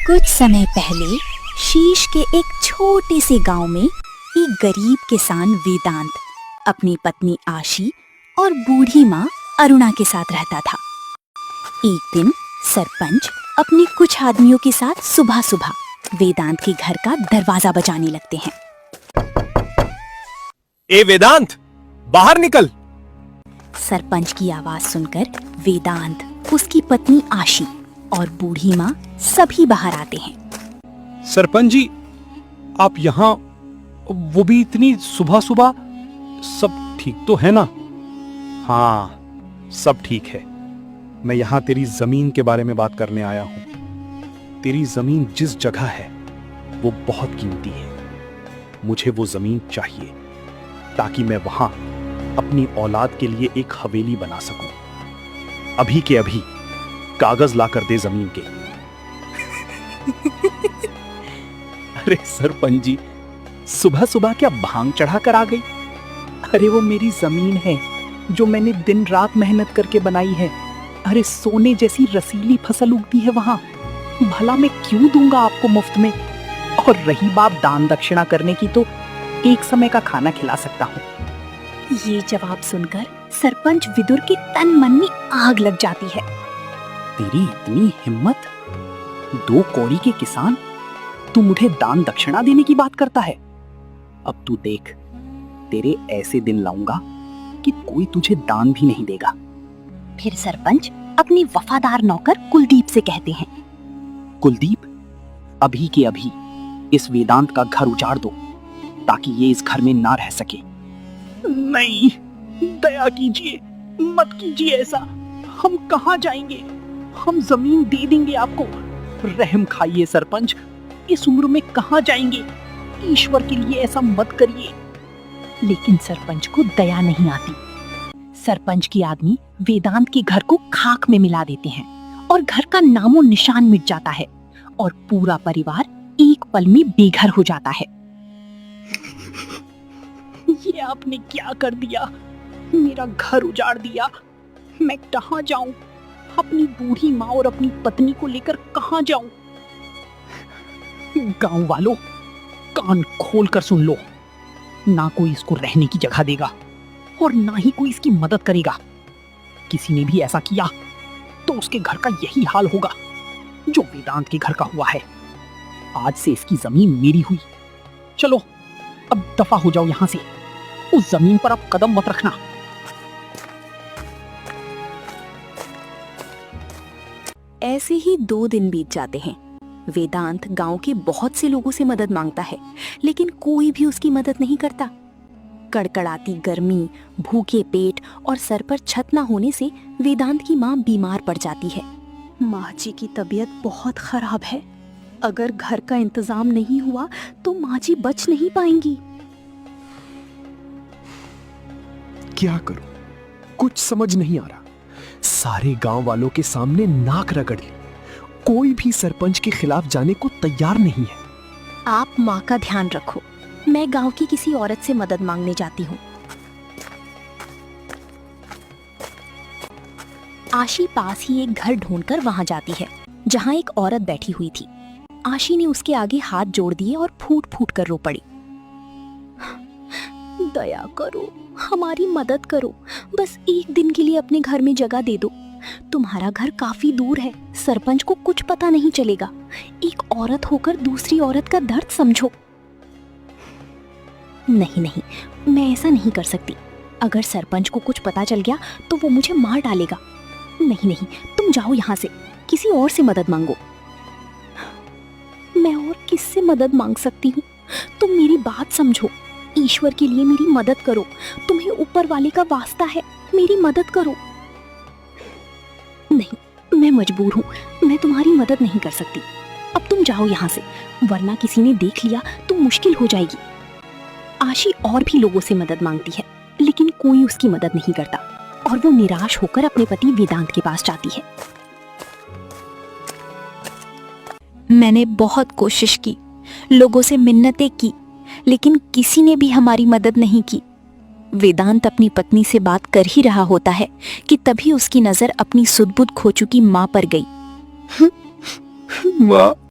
कुछ समय पहले शीश के एक छोटे से गांव में एक गरीब किसान वेदांत अपनी पत्नी आशी और बूढ़ी माँ अरुणा के साथ रहता था। एक दिन सरपंच अपने कुछ आदमियों के साथ सुबह सुबह वेदांत के घर का दरवाजा बजाने लगते हैं। ए वेदांत, बाहर निकल। सरपंच की आवाज सुनकर वेदांत, उसकी पत्नी आशी और बूढ़ी माँ सभी बाहर आते हैं। सरपंच जी, आप यहाँ, वो भी इतनी सुबह सुबह, सब ठीक तो है ना? हाँ, सब ठीक है। मैं यहाँ तेरी जमीन के बारे में बात करने आया हूँ। तेरी जमीन जिस जगह है वो बहुत कीमती है। मुझे वो जमीन चाहिए ताकि मैं वहां अपनी औलाद के लिए एक हवेली बना सकूं। अभी के अभी कागज लाकर दे जमीन के। अरे सरपंच जी, सुबह सुबह क्या भांग चढ़ा कर आ गई? अरे वो मेरी जमीन है जो मैंने दिन रात मेहनत करके बनाई है। अरे सोने जैसी रसीली फसल उगती है वहां। भला मैं क्यों दूंगा आपको मुफ्त में? और रही बात दान दक्षिणा करने की, तो एक समय का खाना खिला सकता हूँ। ये जवाब सुनकर सरपंच विदुर के तन मन में आग लग जाती है। तेरी इतनी हिम्मत? 2 कौड़ी के किसान, तू मुझे दान दक्षिणा देने की बात करता है? अब तू देख, तेरे ऐसे दिन लाऊंगा कि कोई तुझे दान भी नहीं देगा। फिर सरपंच अपने वफादार नौकर कुलदीप से कहते हैं, कुलदीप, अभी के अभी इस वेदांत का घर उजाड़ दो ताकि ये इस घर में ना रह सके। नहीं, दया कीजिए, मत कीजिए ऐसा। हम कहाँ जाएंगे? हम जमीन दे देंगे आपको। रहम खाइए सरपंच, इस उम्र में कहाँ जाएंगे? ईश्वर के लिए ऐसा मत करिए। लेकिन सरपंच को दया नहीं आती। सरपंच के आदमी वेदांत के घर को खाक में मिला देते हैं और घर का नामो निशान मिट जाता है और पूरा परिवार एक पल में बेघर हो जाता है। ये आपने क्या कर दिया? मेरा घर उजाड़ दिया। मैं कहाँ जाऊं? अपनी बूढ़ी माँ और अपनी पत्नी को लेकर कहाँ जाऊं? गांव वालों, कान खोल कर सुन लो। ना कोई इसको रहने की जगह देगा और ना ही कोई इसकी मदद करेगा। किसी ने भी ऐसा किया तो उसके घर का यही हाल होगा जो वेदांत के घर का हुआ है। आज से इसकी जमीन मेरी हुई। चलो, अब दफा हो जाओ यहां से। उस जमीन पर अब कदम मत रखना। ऐसे ही 2 दिन बीत जाते हैं। वेदांत गांव के बहुत से लोगों से मदद मांगता है, लेकिन कोई भी उसकी मदद नहीं करता। कड़कड़ाती गर्मी, भूखे पेट और सर पर छत न होने से वेदांत की माँ बीमार पड़ जाती है। माँ जी की तबीयत बहुत खराब है। अगर घर का इंतजाम नहीं हुआ तो माँ जी बच नहीं पाएंगी। क्या करूं? कुछ समझ नहीं आ रहा। सारे गांव वालों के सामने नाक रगड़ ली, कोई भी सरपंच के खिलाफ जाने को तैयार नहीं है। आप माँ का ध्यान रखो, मैं गांव की किसी औरत से मदद मांगने जाती हूँ। आशी पास ही एक घर ढूंढकर वहां जाती है जहां एक औरत बैठी हुई थी। आशी ने उसके आगे हाथ जोड़ दिए और फूट फूट कर रो पड़ी। दया करो, हमारी मदद करो, बस एक दिन के लिए अपने घर में जगह दे दो। तुम्हारा घर काफी दूर है, सरपंच को कुछ पता नहीं चलेगा। एक औरत होकर दूसरी औरत का दर्द समझो। नहीं नहीं, मैं ऐसा नहीं कर सकती। अगर सरपंच को कुछ पता चल गया तो वो मुझे मार डालेगा। नहीं नहीं, तुम जाओ यहाँ से, किसी और से मदद मांगो। मैं और किससे मदद मांग सकती हूँ? तुम मेरी बात समझो। ईश्वर के लिए मेरी मदद करो। तुम्हें ऊपर वाले का वास्ता है, मेरी मदद करो। नहीं, मैं मजबूर हूँ, मैं तुम्हारी मदद नहीं कर सकती। अब तुम जाओ यहाँ से, वरना किसी ने देख लिया तो मुश्किल हो जाएगी। आशी और भी लोगों से मदद मांगती है, लेकिन कोई उसकी मदद नहीं करता और वो निराश होकर अपने पति वेदांत के पास जाती है। मैंने बहुत कोशिश की, लोगों से मिन्नतें की, लेकिन किसी ने भी हमारी मदद नहीं की। वेदांत अपनी पत्नी से बात कर ही रहा होता है कि तभी उसकी नजर अपनी सुध-बुध खो चुकी माँ पर गई। माँ,